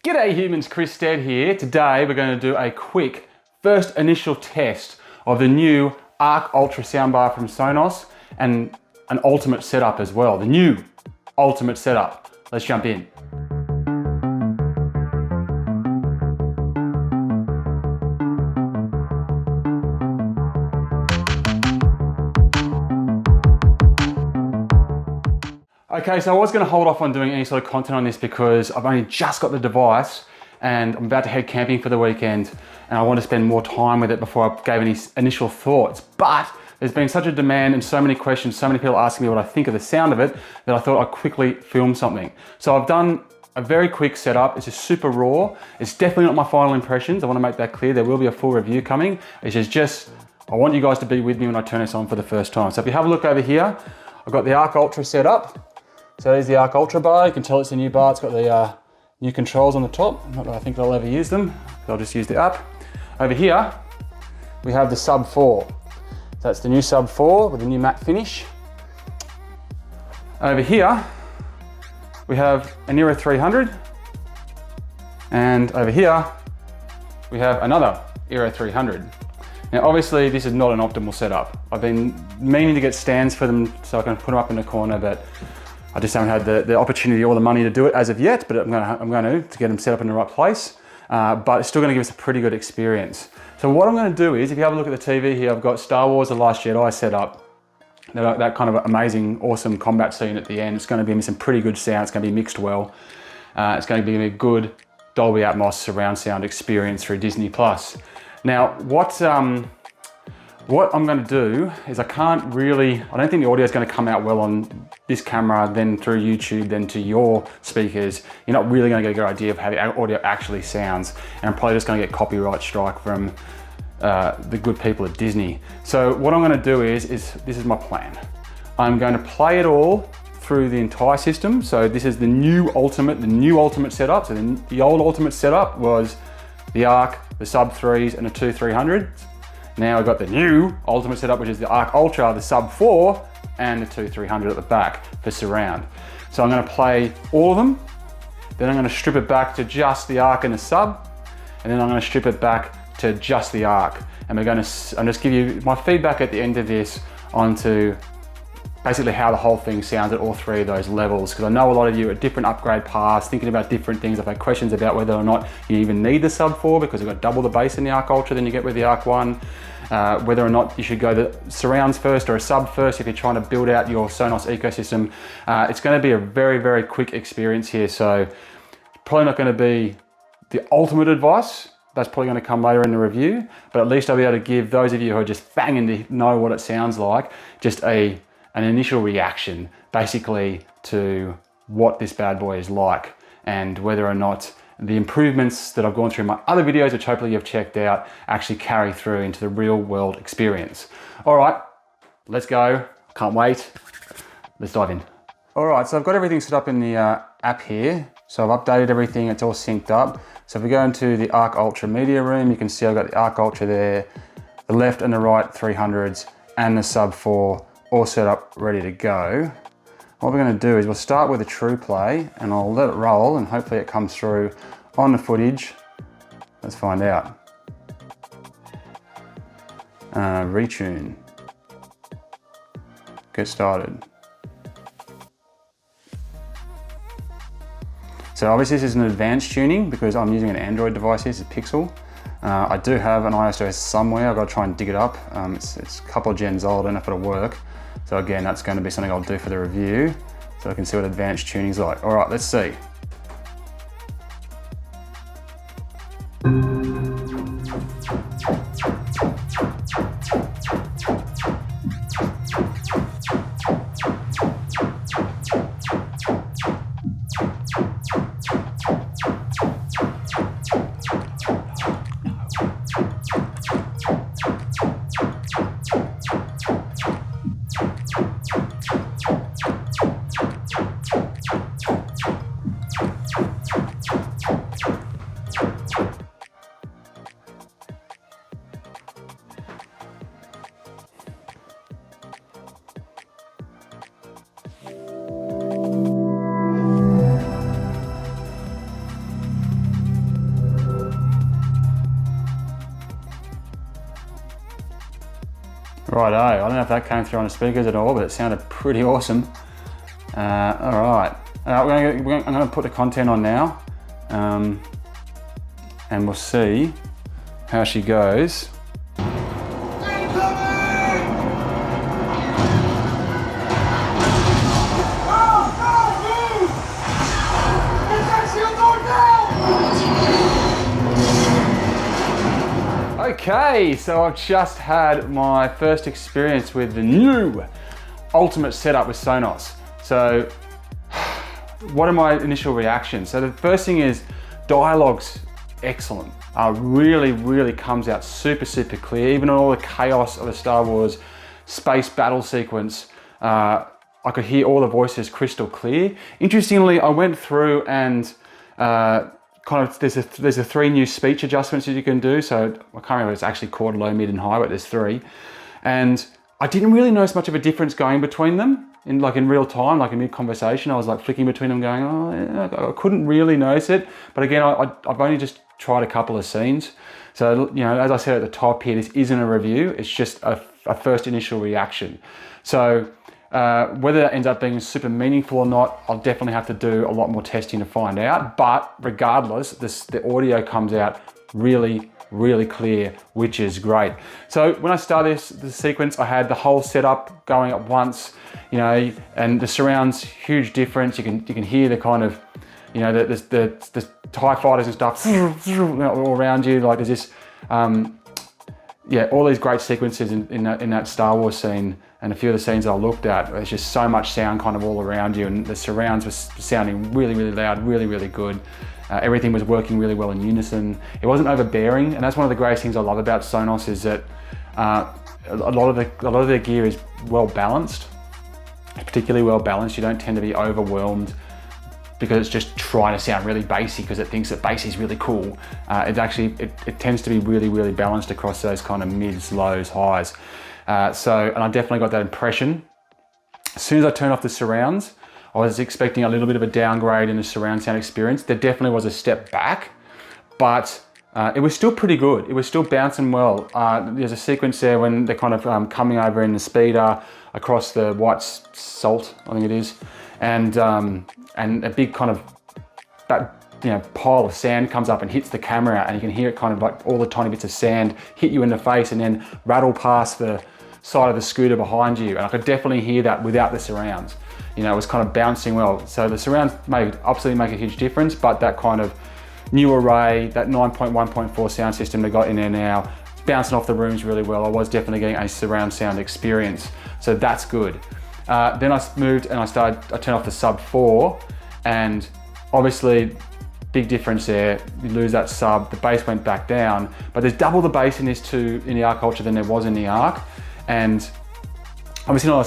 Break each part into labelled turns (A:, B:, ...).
A: G'day humans, Chris Stead here. Today we're going to do a quick first initial test of the new Arc Ultra soundbar from Sonos and an ultimate setup as well. The new ultimate setup. Let's jump in. Okay, so I was going to hold off on doing any sort of content on this because I've only just got the device and I'm about to head camping for the weekend and I want to spend more time with it before I gave any initial thoughts. But there's been such a demand and so many questions, so many people asking me what I think of the sound of it that I thought I'd quickly film something. So I've done a very quick setup. It's just super raw. It's definitely not my final impressions. I want to make that clear. There will be a full review coming. It's just I want you guys to be with me when I turn this on for the first time. So if you have a look over here, I've got the Arc Ultra set up. So there's the Arc Ultra bar. You can tell it's a new bar. It's got the new controls on the top. Not that I think I'll ever use them. I'll just use the app. Over here, we have the Sub 4. So that's the new Sub 4 with the new matte finish. Over here, we have an Era 300. And over here, we have another Era 300. Now, obviously, this is not an optimal setup. I've been meaning to get stands for them so I can put them up in the corner, but I just haven't had the opportunity or the money to do it as of yet, but I'm going to get them set up in the right place. But it's still going to give us a pretty good experience. So what I'm going to do is, if you have a look at the TV here, I've got Star Wars The Last Jedi set up. That kind of amazing, awesome combat scene at the end. It's going to be some pretty good sound. It's going to be mixed well. It's going to be a good Dolby Atmos surround sound experience through Disney+. Now, what I'm going to do is I don't think the audio is going to come out well on this camera, then through YouTube, then to your speakers. You're not really going to get a good idea of how the audio actually sounds. And I'm probably just going to get copyright strike from the good people at Disney. So what I'm going to do is this is my plan. I'm going to play it all through the entire system. So this is the new ultimate setup. So the old ultimate setup was the Arc, the Sub 3s and the two 300s. Now I've got the new ultimate setup, which is the Arc Ultra, the Sub 4, and the two 300 at the back for surround. So I'm going to play all of them, then I'm going to strip it back to just the Arc and the Sub, and then I'm going to strip it back to just the Arc. And I'm just give you my feedback at the end of this onto basically how the whole thing sounds at all three of those levels, because I know a lot of you are at different upgrade paths, thinking about different things. I've had questions about whether or not you even need the Sub 4 because you've got double the bass in the Arc Ultra than you get with the Arc 1. Whether or not you should go the surrounds first or a sub first if you're trying to build out your Sonos ecosystem. It's going to be a very, very quick experience here, so probably not going to be the ultimate advice. That's probably going to come later in the review, but at least I'll be able to give those of you who are just banging to know what it sounds like just an initial reaction basically to what this bad boy is like and whether or not the improvements that I've gone through in my other videos, which hopefully you've checked out, actually carry through into the real world experience. All right, let's go. Can't wait. Let's dive in. All right, so I've got everything set up in the app here. So I've updated everything, it's all synced up. So if we go into the Arc Ultra media room, you can see I've got the Arc Ultra there, the left and the right 300s and the Sub 4 all set up, ready to go. What we're going to do is we'll start with a true play and I'll let it roll and hopefully it comes through on the footage. Let's find out. Retune. Get started. So obviously this is an advanced tuning because I'm using an Android device here, it's a Pixel. I do have an iOS OS somewhere, I've got to try and dig it up. It's a couple of gens old, I don't know if it'll work. So again, that's going to be something I'll do for the review so I can see what advanced tuning's like. All right, let's see. Righto, I don't know if that came through on the speakers at all, but it sounded pretty awesome. All right, I'm gonna put the content on now, and we'll see how she goes. Okay, so I've just had my first experience with the new Ultimate setup with Sonos. So what are my initial reactions? So the first thing is dialogue's excellent. Really comes out super clear. Even on all the chaos of the Star Wars space battle sequence, I could hear all the voices crystal clear. Interestingly, I went through and there's a 3 new speech adjustments that you can do. So I can't remember if it's actually called low, mid and high, but there's 3. And I didn't really notice much of a difference going between them in real time, like in mid-conversation. I was like flicking between them going, oh, yeah, I couldn't really notice it. But again, I've only just tried a couple of scenes. So, you know, as I said at the top here, this isn't a review. It's just a first initial reaction. So whether that ends up being super meaningful or not, I'll definitely have to do a lot more testing to find out. But regardless, the audio comes out really clear, which is great. So when I started the sequence, I had the whole setup going at once, you know, and the surrounds, huge difference. You can hear the kind of, you know, the TIE fighters and stuff all around you. Like there's this, yeah, all these great sequences in that Star Wars scene. And a few of the scenes I looked at, there's just so much sound kind of all around you, and the surrounds were sounding really loud, really good. Everything was working really well in unison. It wasn't overbearing, and that's one of the greatest things I love about Sonos is that a lot of their gear is well balanced, particularly well balanced. You don't tend to be overwhelmed because it's just trying to sound really bassy because it thinks that bass is really cool. It tends to be really balanced across those kind of mids, lows, highs. And I definitely got that impression. As soon as I turned off the surrounds, I was expecting a little bit of a downgrade in the surround sound experience. There definitely was a step back, but it was still pretty good. It was still bouncing well. There's a sequence there when they're kind of coming over in the speeder across the white salt, I think it is, and a big kind of pile of sand comes up and hits the camera, and you can hear it kind of like all the tiny bits of sand hit you in the face and then rattle past the side of the scooter behind you. And I could definitely hear that without the surrounds. You know, it was kind of bouncing well. So the surrounds absolutely make a huge difference, but that kind of new array, that 9.1.4 sound system they got in there now, bouncing off the rooms really well. I was definitely getting a surround sound experience. So that's good. Then I moved and I turned off the sub 4, and obviously big difference there. You lose that sub, the bass went back down, but there's double the bass in the Arc Ultra than there was in the Arc. And obviously not a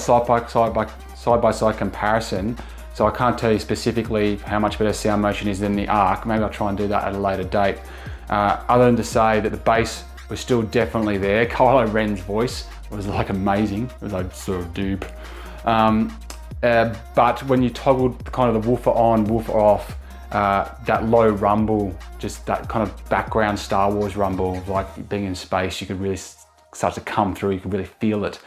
A: side-by-side comparison, so I can't tell you specifically how much better sound motion is than the Arc. Maybe I'll try and do that at a later date. Other than to say that the bass was still definitely there. Kylo Ren's voice was like amazing. It was like so deep. But when you toggled kind of the woofer on, woofer off, that low rumble, just that kind of background Star Wars rumble, like being in space, you could really start to come through, you could really feel it.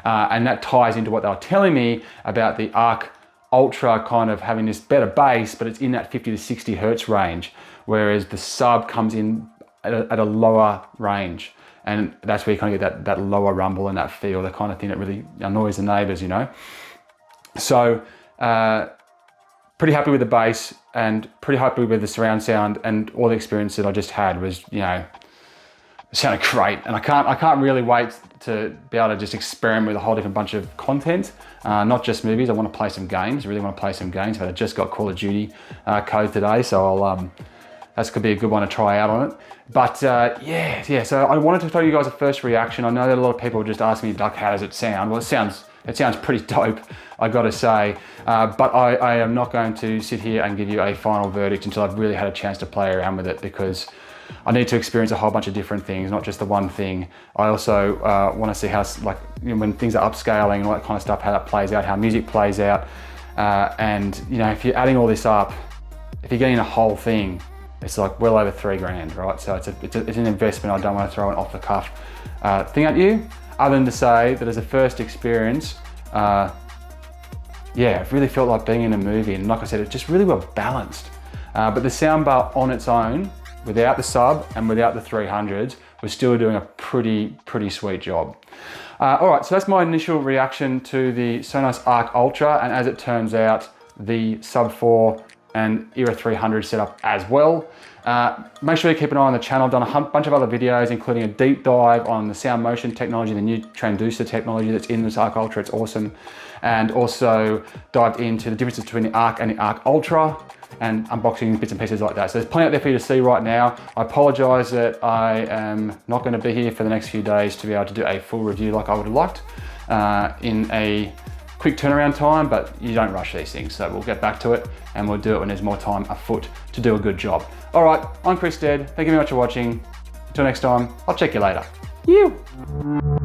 A: And that ties into what they were telling me about the Arc Ultra kind of having this better bass, but it's in that 50 to 60 hertz range, whereas the sub comes in at a lower range. And that's where you kind of get that lower rumble and that feel, the kind of thing that really annoys the neighbors, you know? So, pretty happy with the bass and pretty happy with the surround sound, and all the experience that I just had was, you know, it sounded great. And I can't really wait to be able to just experiment with a whole different bunch of content, not just movies. I want to play some games, really want to play some games, but I just got Call of Duty code today, so that's could be a good one to try out on it. But yeah, so I wanted to tell you guys a first reaction. I know that a lot of people just ask me, Doug, how does it sound? Well, it sounds pretty dope, I gotta say. But I am not going to sit here and give you a final verdict until I've really had a chance to play around with it, because I need to experience a whole bunch of different things, not just the one thing. I also want to see how, like, you know, when things are upscaling and all that kind of stuff, how that plays out, how music plays out. And, you know, if you're adding all this up, if you're getting a whole thing, it's like well over 3 grand, right? So it's an investment. I don't want to throw an off the cuff thing at you, other than to say that as a first experience, yeah, it really felt like being in a movie. And like I said, it's just really well balanced. But the soundbar on its own, without the sub and without the 300s, was still doing a pretty sweet job. All right, so that's my initial reaction to the Sonos Arc Ultra, and as it turns out, the Sub 4 and Era 300 setup as well. Make sure you keep an eye on the channel. I've done a bunch of other videos, including a deep dive on the sound motion technology, the new transducer technology that's in this Arc Ultra. It's awesome. And also dived into the differences between the Arc and the Arc Ultra, and unboxing bits and pieces like that. So there's plenty out there for you to see right now. I apologize that I am not going to be here for the next few days to be able to do a full review like I would have liked in a quick turnaround time, but you don't rush these things. So we'll get back to it and we'll do it when there's more time afoot to do a good job. All right, I'm Chris Stead. Thank you very much for watching. Until next time, I'll check you later. You.